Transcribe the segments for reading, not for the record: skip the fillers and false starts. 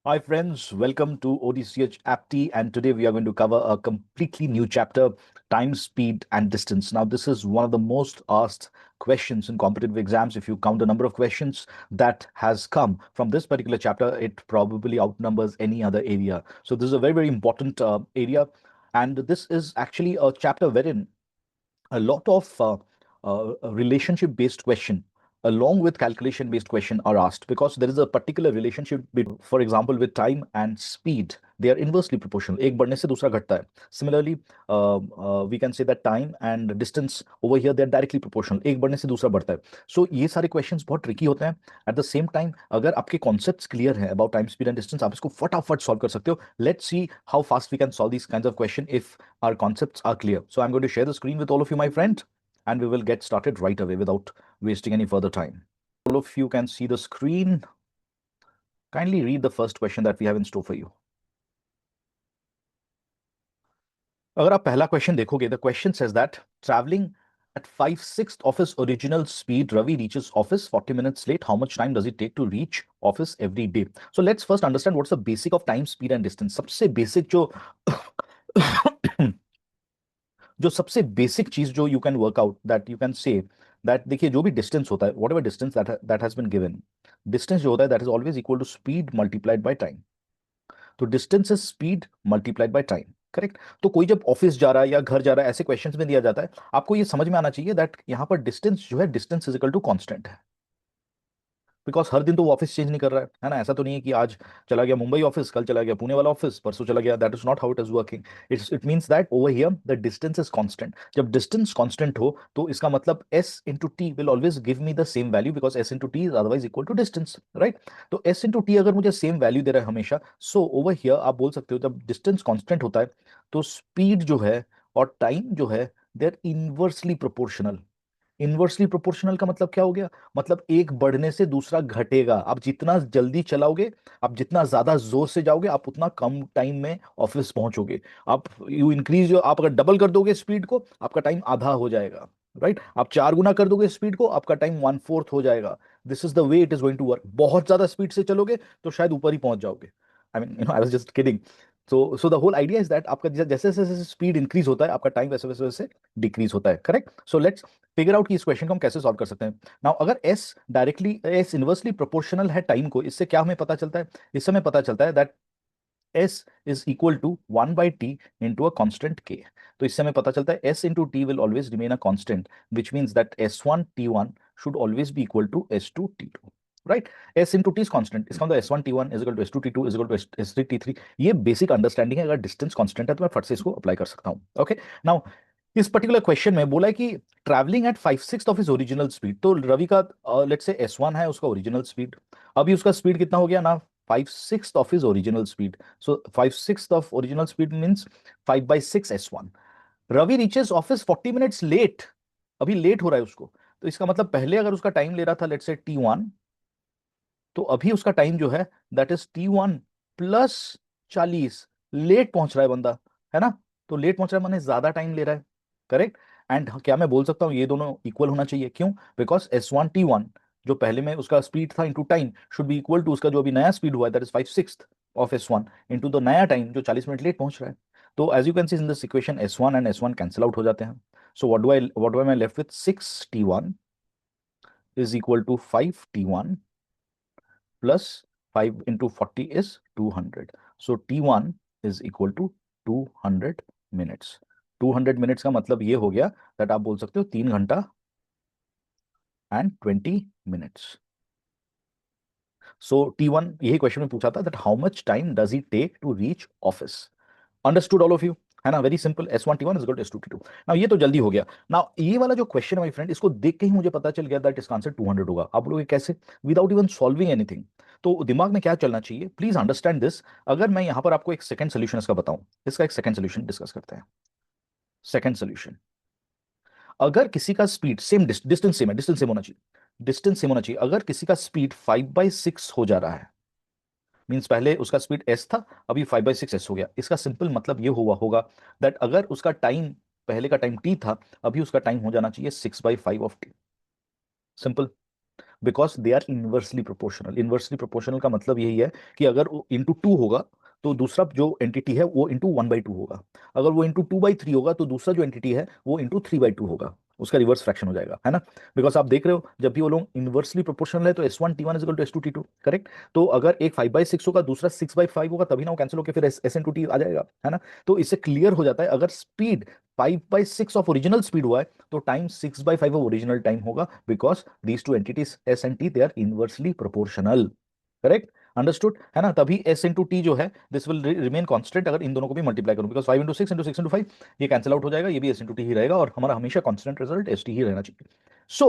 Hi, friends. Welcome to ODCH Apti, and today we are going to cover a completely new chapter: time, speed, and distance. Now, this is one of the most asked questions in competitive exams. If you count the number of questions that has come from this particular chapter, it probably outnumbers any other area. So, this is a very, very important area, and this is actually a chapter wherein a lot of relationship based question along with calculation based question are asked, because there is a particular relationship for example with time and speed. They are inversely proportional, एक बढ़ने से दूसरा घटता है. Similarly, we can say that time and distance over here, they are directly proportional, एक बढ़ने से दूसरा बढ़ता है. So ये सारे questions बहुत tricky होते हैं. At the same time, अगर आपके concepts clear हैं about time, speed and distance, आप इसको फटाफट solve कर सकते हो. Let's see how fast we can solve these kinds of question if our concepts are clear. So I'm going to share the screen with all of you, my friend, and we will get started right away without wasting any further time. All of you can see the screen. Kindly read the first question that we have in store for you. अगर आप पहला question देखोगे, the question says that traveling at 5/6 of his original speed, Ravi reaches office 40 minutes late. How much time does it take to reach office every day? So let's first understand what's the basic of time, speed and distance. सबसे basic जो सबसे basic चीज जो you can work out, that you can say that, देखिए जो भी distance होता है, whatever distance that has been given, distance जो होता है that is always equal to speed multiplied by time. तो distance is speed multiplied by time. Correct. तो कोई जब ऑफिस जा रहा है या घर जा रहा है, ऐसे क्वेश्चंस में दिया जाता है, आपको ये समझ में आना चाहिए दैट यहाँ पर डिस्टेंस जो है, distance is equal to constant है. बिकॉज हर दिन तो वो ऑफिस चेंज नहीं कर रहा है ना. ऐसा तो नहीं है कि आज चला गया मुंबई ऑफिस, कल चला गया पुणे वाला ऑफिस, परसों चला गया. That is not how it is working. It means that over here the distance is constant. जब डिस्टेंस कांस्टेंट हो तो इसका मतलब S into T will always give me the same value, because S into T is otherwise equal to distance, right. तो S into T अगर मुझे same value दे रहा है हमेशा, सो ओवर हियर आप बोल सकते हो जब डिस्टेंस कांस्टेंट होता है तो स्पीड जो है और टाइम जो है, they are inversely proportional. Inversely proportional का मतलब क्या हो गया? मतलब एक बढ़ने से दूसरा घटेगा. आप जितना जल्दी चलाओगे, आप जितना ज्यादा जोर से जाओगे, आप उतना कम टाइम में ऑफिस पहुंचोगे. आप यू इंक्रीज योर, आप अगर डबल कर दोगे स्पीड को, आपका टाइम आधा हो जाएगा, राइट. आप चार गुना कर दोगे स्पीड को, आपका टाइम 1/4 हो जाएगा. This is the way it is going to work. बहुत ज्यादा स्पीड से चलोगे तो शायद ऊपर ही पहुंच जाओगे. I mean, I was just kidding. So the whole idea is that आपका जैसे जैसे स्पीड इंक्रीज होता है, आपका टाइम वैसे वैसे वैसे डिक्रीज होता है. Correct. So let's figure out कि इस क्वेश्चन को हम कैसे सॉल्व कर सकते हैं. नाउ अगर S directly, S inversely proportional है टाइम को, इससे क्या हमें पता चलता है? इससे हमें पता चलता है that S is equal to 1/t into a constant K. तो इससे हमें पता चलता है S into T will always remain a constant, which means that S1 T1 should always be equal to S2 T2, right. S into T is constant, इसका मतलब S1 T1 is equal to S2 T2 is equal to S3 T3. ये basic understanding है. अगर distance constant है तो मैं फट से इसको अप्लाई कर सकता हूँ. ओके. नाउ इस पर्टिकुलर क्वेश्चन में बोला है कि travelling eight 5/6 of his original speed. तो रवि का लेट्स से S1 है उसका ओरिजिनल स्पीड. अभी उसका स्पीड कितना हो गया ना? 5/6 of his original speed. So 5/6 of original speed means 5/6 S1. Ravi reaches office 40 minutes late. अभी लेट हो रहा है उसको. तो इसका मतलब पहले अगर उसका टाइम ले रहा था लेट्स से T1, तो अभी उसका टाइम जो है that is T1 plus 40. Late पहुंच रहा है बंदा, है ना. तो लेट पहुंच रहा है माने ज्यादा टाइम ले रहा है. करेक्ट. एंड क्या मैं बोल सकता हूँ ये दोनों इक्वल होना चाहिए? क्यों? बिकॉज S1 T1 जो पहले में उसका स्पीड था into time should be equal to उसका जो अभी नया स्पीड हुआ है that is 5/6 of S1 into the नया टाइम जो 40 मिनट लेट पहुंच रहा है. तो as you can see in this equation S1 and S1 cancel out हो जाते हैं. So what do I left with 6T1 is equal to 5T1 plus 5 into 40 is 200. So T1 is equal to 200 minutes. 200 minutes का मतलब ये हो गया that आप बोल सकते हो 3 घंटा एंड 20 मिनट्स. सो T1 यही क्वेश्चन में पूछा था that how much time does it take to reach office. Understood all of you, है ना. Very simple. S1 T1 is equal to S2 T2. Now ये तो जल्दी हो गया. नाउ ये वाला जो क्वेश्चन है माय फ्रेंड, इसको देख के ही मुझे पता चल गया दैट इसका आंसर 200 होगा. आप लोग कैसे? Without even solving anything. तो दिमाग में क्या चलना चाहिए, प्लीज अंडरस्टैंड दिस. अगर मैं यहां पर आपको एक सेकंड सोल्यूशन इसका बताऊं, इसका एक सेकंड सोल्यूशन डिस्कस करते हैं. सेकंड सोल्यूशन, अगर किसी का स्पीड सेम, डिस्टेंस सेम है, डिस्टेंस सेम होना चाहिए, डिस्टेंस सेम होना चाहिए. अगर किसी का स्पीड 5/6 हो जा रहा है, मीन्स पहले उसका स्पीड एस था, अभी 5/6 एस हो गया. इसका सिंपल मतलब ये हुआ होगा दैट अगर उसका टाइम, पहले का टाइम टी था, अभी उसका टाइम हो जाना चाहिए 6/5 of T. Simple. Because they are inversely proportional. Inversely proportional का मतलब यही है कि अगर वो इंटू टू होगा तो दूसरा जो एंटिटी है वो इंटू 1/2 होगा। अगर वो इंटू 2/3 होगा तो दूसरा जो एंटिटी है वो इंटू 3/2 होगा। उसका रिवर्स फ्रैक्शन हो जाएगा, है ना। बिकॉज आप देख रहे हो जब भी वो लोग इनवर्सली प्रोपोर्शनल है तो S1 T1 is equal to S2 T2, correct. तो अगर एक 5/6 होगा दूसरा 6/5 होगा तभी ना वो कैंसिल होकर फिर SN2T आ जाएगा, है ना। तो इससे क्लियर हो जाता है अगर स्पीड 5/6 ऑफ ओरिजिनल स्पीड हुआ है तो टाइम 6/5 ऑफ ओरिजिनल टाइम होगा, because these two entities S and T they are inversely proportional, correct. Understood, है ना। तभी S × T जो है दिस विल रिमेन कांस्टेंट अगर इन दोनों को भी मल्टीप्लाई करूं, बिकॉज 5 × 6 × 6 × 5 ये कैंसिल आउट हो जाएगा, ये भी S × T ही रहेगा और हमारा हमेशा कांस्टेंट रिजल्ट ST ही रहना चाहिए। सो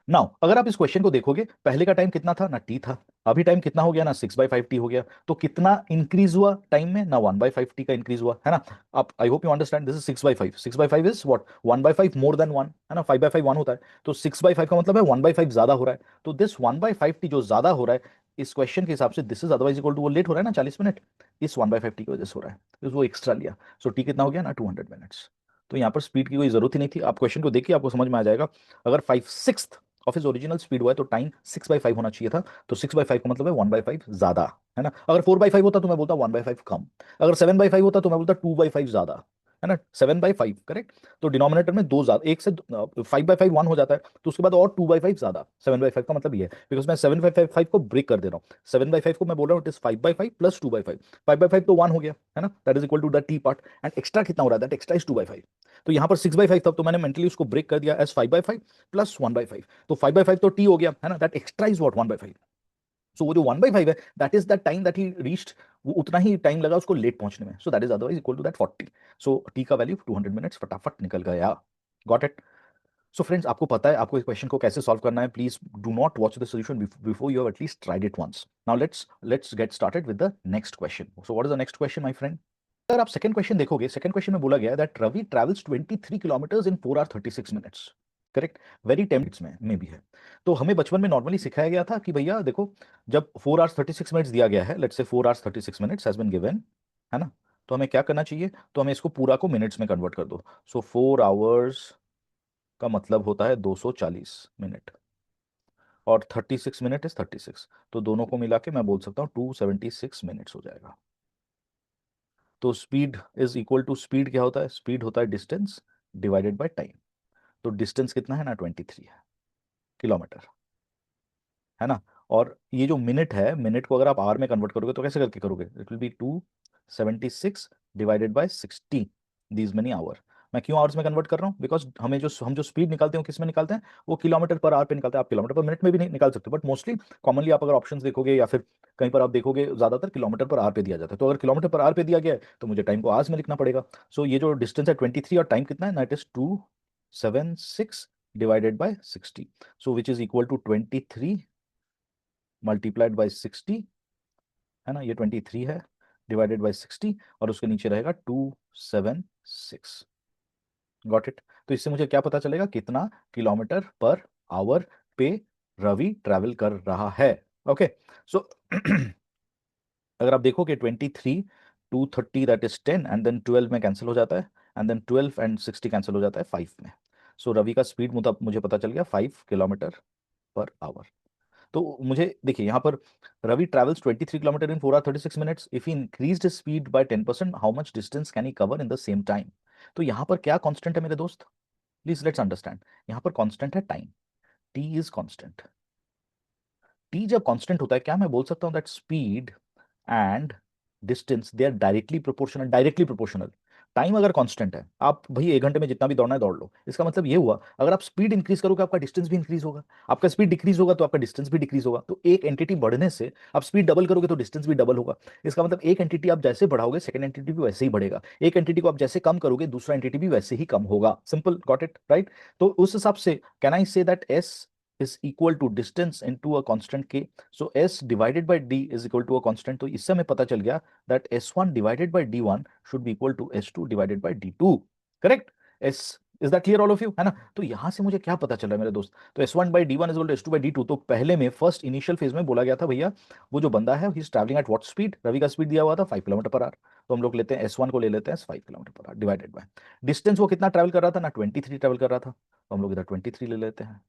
नाउ अगर आप इस क्वेश्चन को देखोगे पहले का टाइम कितना था ना T था, अभी टाइम कितना हो गया ना 6/5 T हो गया, तो कितना इंक्रीज हुआ टाइम में ना 1/5 T का इंक्रीज हुआ, है ना। आप I hope you understand this is 6/5, 6/5 is what 1/5 more than 1, है ना। 5/5 1 होता है तो 6/5 का मतलब है 1/5 ज्यादा हो रहा है। तो दिस 1/5 T जो ज्यादा हो रहा है इस क्वेश्चन के हिसाब से this is otherwise equal to वो लेट हो रहा है ना 40 मिनट, इस 1/5 T की वजह से हो रहा है, तो वो एक्स्ट्रा लिया। सो T कितना हो गया ना 200 मिनट्स। तो यहाँ पर स्पीड की कोई जरूरत ही नहीं थी, आप क्वेश्चन को देखिए आपको समझ में आ जाएगा। अगर 5/6 ऑफ इज ओरिजिनल स्पीड हुआ है तो टाइम 6/5 होना चाहिए था, तो 6/5 का मतलब है 1/5 ज्यादा, है ना। अगर 4/5 होता तो मैं बोलता 1/5 कम, अगर 7/5 होता तो मैं बोलता 2/5 ज्यादा, है ना। 7/5 करेक्ट। तो डिनोमिनेटर में दो ज्यादा, एक से 5/5 1 हो जाता है तो उसके बाद और 2/5 ज्यादा 7/5 का मतलब ये है, बिकॉज मैं 7/5 को ब्रेक कर दे रहा हूँ। 7/5 को मैं बोल रहा हूँ इट इज 5/5 प्लस 2/5, 5/5 तो 1 हो गया, है ना, that is equal to the T part, and extra कितना हो रहा है दैट एक्स्ट्रा इज 2/5। तो यहाँ पर 6/5 था तो मैंने मेंटली उसको ब्रेक कर दिया एज 5/5 प्लस 1/5, तो 5/5 तो टी हो गया, है ना, that extra is what 1/5। So वो जो 1/5 है that is the time that he reached, वो उतना ही टाइम लगा उसको लेट पहुंचने में, so that is otherwise equal to that 40। So T का वैल्यू 200 मिनट्स फटाफट निकल गया। Got it. सो फ्रेंड्स आपको पता है आपको इस क्वेश्चन को कैसे सॉल्व करना है, please do not watch the solution before you have at least tried it once. Now let's get started with the next question. So what is the next question my friend. अगर आप second question देखोगे, second question में बोला गया है that Ravi travels 23 kilometres in 4 hours 36 minutes, correct. वेरी टेम्प्स में भी है। तो हमें बचपन में नॉर्मली सिखाया गया था कि भैया देखो जब 4 hours 36 minutes दिया गया है, let's say 4 hours 36 minutes has been given, है ना, तो हमें क्या करना चाहिए, तो हमें इसको पूरा को मिनट्स में कन्वर्ट कर दो। सो 4 hours का मतलब होता है 240 मिनट और 36 मिनट इज 36, तो दोनों को मिला के मैं बोल सकता हूँ 276 मिनट्स हो जाएगा। तो speed is equal to, speed क्या होता है, स्पीड होता है डिस्टेंस डिवाइडेड बाय टाइम। तो डिस्टेंस कितना है ना 23 है किलोमीटर, है ना। और ये जो मिनट है, मिनट को अगर आप आवर में कन्वर्ट करोगे तो कैसे करके करोगे, it will be 276 divided by 60 these many hour. मैं क्यों आवर्स में कन्वर्ट कर रहा हूँ, बिकॉज हमें जो हम जो स्पीड निकालते हैं वो किस में निकालते हैं, वो किलोमीटर पर आवर पे निकालते हैं। आप किलोमीटर पर मिनट में भी नहीं निकाल सकते, बट मोस्टली कॉमनली आप अगर ऑप्शंस देखोगे या फिर कहीं पर आप देखोगे ज्यादातर किलोमीटर पर आवर पे दिया जाता है। तो अगर किलोमीटर पर आवर पे दिया गया है तो मुझे टाइम को आवर्स में लिखना पड़ेगा। सो ये जो डिस्टेंस है 23 और टाइम कितना है ना, it is 276 divided by 60, so which is equal to 23 multiplied by 60, है ना, ये 23 है डिवाइडेड बाई 60 और उसके नीचे रहेगा 276। Got it. तो इससे मुझे क्या पता चलेगा कितना किलोमीटर पर आवर पे रवि ट्रैवल कर रहा है। ओके सो अगर आप देखोगे 23 230 दैट इज 10 एंड देन 12 में कैंसिल हो जाता है, एंड देन 12 एंड 60 कैंसिल हो जाता है 5 में। सो रवि का स्पीड मुझे पता चल गया 5 किलोमीटर पर आवर। तो मुझे देखिए यहाँ पर Ravi travels 23 kilometre in 4 hours 36 minutes, if he increased speed by 10% how much distance can he cover in the same time. तो यहाँ पर क्या कांस्टेंट है मेरे दोस्त, प्लीज लेट्स अंडरस्टैंड। यहाँ पर कांस्टेंट है time, T is constant. T जब कांस्टेंट होता है क्या मैं बोल सकता हूँ that speed and distance they are directly proportional, directly proportional. Time अगर कांस्टेंट है, आप भाई 1 घंटे में जितना भी दौड़ना है दौड़ लो, इसका मतलब ये हुआ अगर आप स्पीड इंक्रीज करोगे आपका डिस्टेंस भी इंक्रीज होगा, आपका स्पीड डिक्रीज होगा तो आपका डिस्टेंस भी डिक्रीज होगा। तो एक एंटिटी बढ़ने से आप स्पीड डबल करोगे तो डिस्टेंस भी डबल होगा। इसका मतलब एक एंटिटी आप जैसे बढ़ाओगे सेकंड एंटिटी भी वैसे ही बढ़ेगा, एक एंटिटी को आप जैसे कम करोगे दूसरा एंटिटी भी वैसे ही कम होगा। Simple, got it right. तो उस हिसाब से can I say that S is equal to distance into a constant k. So s divided by d is equal to a constant. तो इससे हमें पता चल गया that s1 divided by d1 should be equal to s2 divided by d2. Correct? S is that clear all of you, है ना। तो यहां से मुझे क्या पता चल रहा है मेरे दोस्त, तो s1 by d1 is equal to s2 by d2। तो पहले में फर्स्ट इनिशियल फेज में बोला गया था भैया वो जो बंदा है he is travelling at what speed, Ravi का स्पीड दिया हुआ था 5 किलोमीटर पर आवर। तो हम लोग लेते हैं s1 को ले लेते हैं 5 kilometre per hour divided by distance, वो कितना ट्रैवल कर रहा था ना 23 ट्रैवल कर रहा था, तो हम लोग इधर 23 ले लेते हैं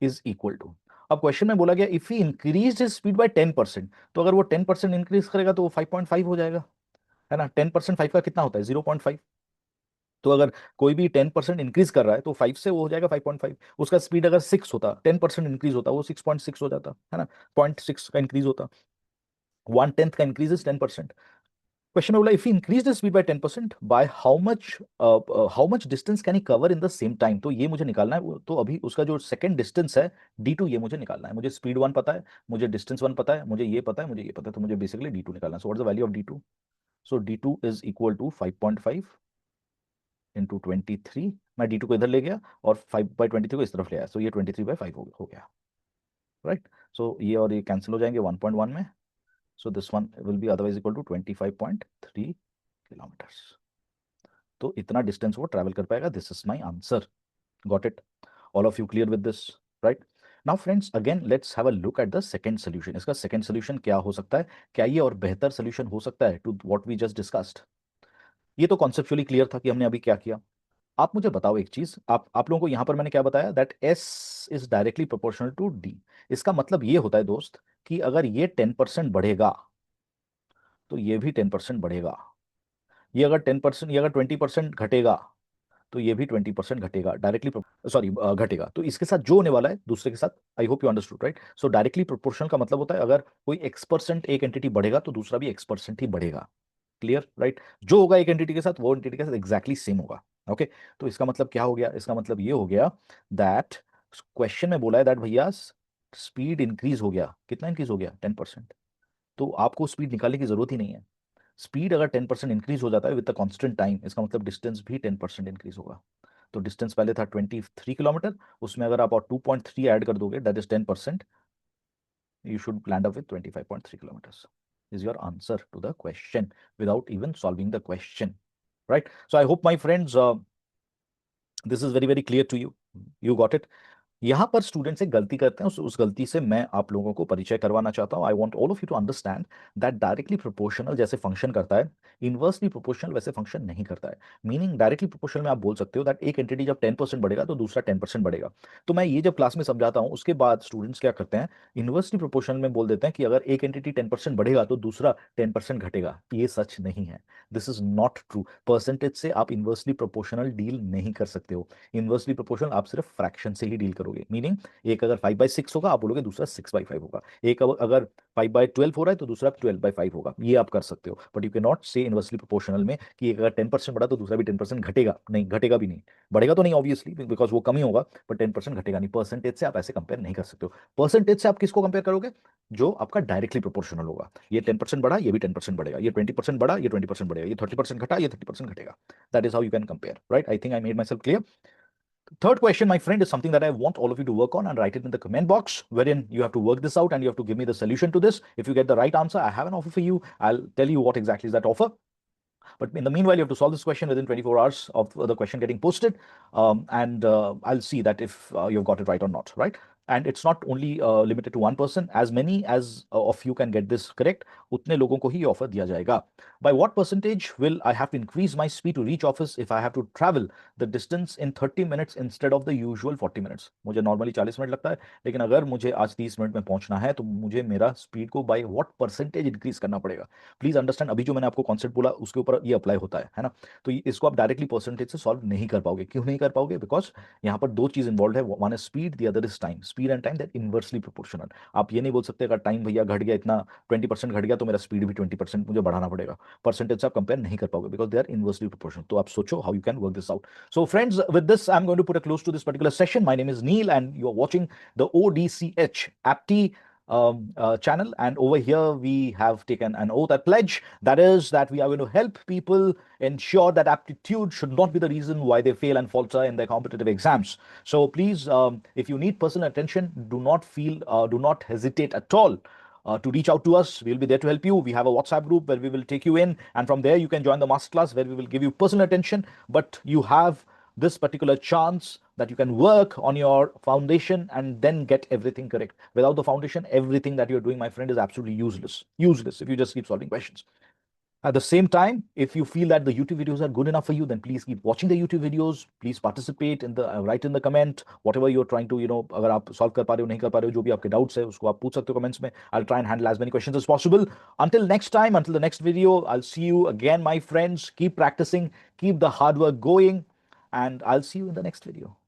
इज इक्वल टू, अब क्वेश्चन में बोला गया if he increase his speed by 10%, तो अगर वो 10% इंक्रीज करेगा तो वो 5.5 हो जाएगा, है ना। 10% 5 का कितना होता है 0.5। तो अगर कोई भी 10% इंक्रीज कर रहा है तो 5 से वो हो जाएगा 5.5। उसका स्पीड अगर 6 होता, 10% इंक्रीज होता, वो 6.6 हो जाता, है ना। 0.6 का इंक्रीज होता, 1/10 का इंक्रीज इज 10%। क्वेश्चन में बोला if he increase the speed by 10% by how much distance can he cover in the same time, तो ये मुझे निकालना है। तो अभी उसका जो सेकंड डिस्टेंस है d2, ये मुझे निकालना है। मुझे स्पीड 1 पता है, मुझे डिस्टेंस 1 पता है, मुझे ये पता है, मुझे ये पता है, तो मुझे बेसिकली d2 निकालना है। So what is the value of d2? So d2 is equal to 5.5 into 23। मैं d2 को इधर ले गया और 5/23 को इस तरफ ले आया, सो ये 23/5 हो गया, राइट। सो ये और ये कैंसिल हो जाएंगे 1.1 में। So this one will be otherwise equal to 25.3 kilometres. तो इतना डिस्टेंस वो ट्रैवल कर पाएगा। This is my answer. Got it? All of you clear with this, right? Now friends, again let's have a look at the second solution. इसका second solution क्या हो सकता है? क्या ये और बेहतर सोल्यूशन हो सकता है to what we just discussed? ये तो कॉन्सेप्चुअली क्लियर था कि हमने अभी क्या किया। आप मुझे बताओ एक चीज, आप लोगों को यहां पर मैंने क्या बताया, that S is directly proportional to D. इसका मतलब ये होता है दोस्त कि अगर ये 10% बढ़ेगा तो ये भी 10% बढ़ेगा। ये अगर 10%, ये अगर 20% घटेगा तो ये भी 20% घटेगा, डायरेक्टली सॉरी घटेगा। तो इसके साथ जो होने वाला है दूसरे के साथ, I hope you understood, right? So directly proportional का मतलब होता है अगर कोई x% एक एंटिटी बढ़ेगा तो दूसरा भी x% ही बढ़ेगा। Clear, right? जो होगा एक एंटिटी के साथ वो एंटिटी के साथ एग्जैक्टली सेम होगा। ओके, तो इसका मतलब क्या हो गया? इसका मतलब ये हो गया दैट क्वेश्चन में बोला है दैट भैया स्पीड इंक्रीज हो गया। कितना इंक्रीज हो गया? 10%। तो आपको स्पीड निकालने की जरूरत ही नहीं है। स्पीड अगर 10% इंक्रीज हो जाता है विद द कांस्टेंट टाइम, इसका मतलब डिस्टेंस भी 10% इंक्रीज होगा। तो डिस्टेंस पहले था 23 किलोमीटर, उसमें अगर आप और 2.3 ऐड कर दोगे that is 10%, you should land up with 25.3 kilometers is your answer to the question without even solving the question, right? So I hope my friends this is very very clear to you. You got it? यहां पर students एक गलती करते हैं, उस गलती से मैं आप लोगों को परिचय करवाना चाहता हूं। I want all of you to understand that directly proportional जैसे फंक्शन करता है, इनवर्सली प्रोपोर्शनल वैसे फंक्शन नहीं करता है। मीनिंग डायरेक्टली प्रोपोर्शनल में आप बोल सकते हो दैट एक एंटिटी जब 10% बढ़ेगा तो दूसरा 10% बढ़ेगा। तो मैं ये जब क्लास में समझाता हूं उसके बाद स्टूडेंट्स क्या करते हैं, इनवर्सली प्रोपोर्शनल में बोल देते हैं कि अगर एक एंटिटी 10% बढ़ेगा तो दूसरा 10% घटेगा। ये सच नहीं है, this is not true. Percentage से आप इनवर्सली प्रोपोर्शनल डील नहीं कर सकते हो। इनवर्सली प्रोपोर्शनल आप सिर्फ फ्रैक्शन से ही डील करोगे। मीनिंग एक अगर 5/6 होगा आप बोलोगे दूसरा 6/5 होगा। एक अगर 5/12 हो रहा है तो दूसरा 12/5 होगा। ये आप कर सकते हो, बट यू कैन नॉट से इनवर्सली प्रोपोर्शनल में कि एक अगर 10% बढ़ा तो दूसरा भी 10% घटेगा। नहीं, घटेगा भी नहीं। बढ़ेगा तो नहीं ऑब्वियसली बिकॉज वो कम ही होगा, पर 10% घटेगा नहीं। परसेंटेज से आप ऐसे कंपेयर नहीं कर सकते हो। परसेंटेज से आप किसको कंपेयर करोगे? जो आपका डायरेक्टली प्रोपोर्शनल होगा। ये 10% बढ़ा, ये भी 10% बढ़ेगा। ये 20% बढ़ा, ये 20% बढ़ेगा। ये 30% घटा, ये 30% घटेगा। That is how you can compare, right? I think I made my self clear. Third question, my friend, is something that I want all of you to work on and write it in the comment box, wherein you have to work this out and you have to give me the solution to this. If you get the right answer, I have an offer for you. I'll tell you what exactly is that offer. But in the meanwhile, you have to solve this question within 24 hours of the question getting posted. And I'll see that if you've got it right or not, right? And it's not only limited to one person. As many as of you can get this correct, उतने लोगों को ही ये offer दिया जाएगा. By what percentage will I have to increase my speed to reach office if I have to travel the distance in 30 minutes instead of the usual 40 minutes? मुझे normally 40 minute लगता है, लेकिन अगर मुझे आज 30 मिनट में पहुंचना है तो मुझे मेरा स्पीड को by what percentage increase करना पड़ेगा? प्लीज अंडरस्टैंड, अभी जो मैंने आपको कॉन्सेप्ट बोला उसके ऊपर ये अप्लाई होता है ना। तो इसको आप डायरेक्टली परसेंटेज से सॉल्व नहीं कर पाओगे। क्यों नहीं कर पाओगे? बिकॉज यहाँ पर दो चीज इन्वॉल्व है, one is speed, the other is time. Speed and time that inversely proportional. आप ये नहीं बोल सकते अगर टाइम भैया घट गया इतना, 20% घट गया तो मेरा स्पीड भी 20% मुझे बढ़ाना पड़ेगा। परसेंटेज से आप कंपेयर नहीं कर पाओगे because they are inversely proportional. तो आप सोचो how you can work this out. So friends, with this I'm going to put a close to this particular session. My name is Neil and you are watching the ODCH APTI channel, and over here we have taken an oath, a pledge, that is that we are going to help people ensure that aptitude should not be the reason why they fail and falter in their competitive exams. So please, if you need personal attention, do not hesitate at all to reach out to us. We'll be there to help you. We have a WhatsApp group where we will take you in, and from there you can join the masterclass where we will give you personal attention. But you have this particular chance that you can work on your foundation and then get everything correct. Without the foundation, everything that you're doing, my friend, is absolutely useless. Useless if you just keep solving questions. At the same time, if you feel that the YouTube videos are good enough for you, then please keep watching the YouTube videos. Please participate in the write in the comment whatever you're trying to, अगर आप solve कर पा रहे हो नहीं कर पा रहे हो जो भी आपके doubts है उसको आप पूछ सकते हो comments में. I'll try and handle as many questions as possible. Until next time, until the next video, I'll see you again, my friends. Keep practicing, keep the hard work going, and I'll see you in the next video.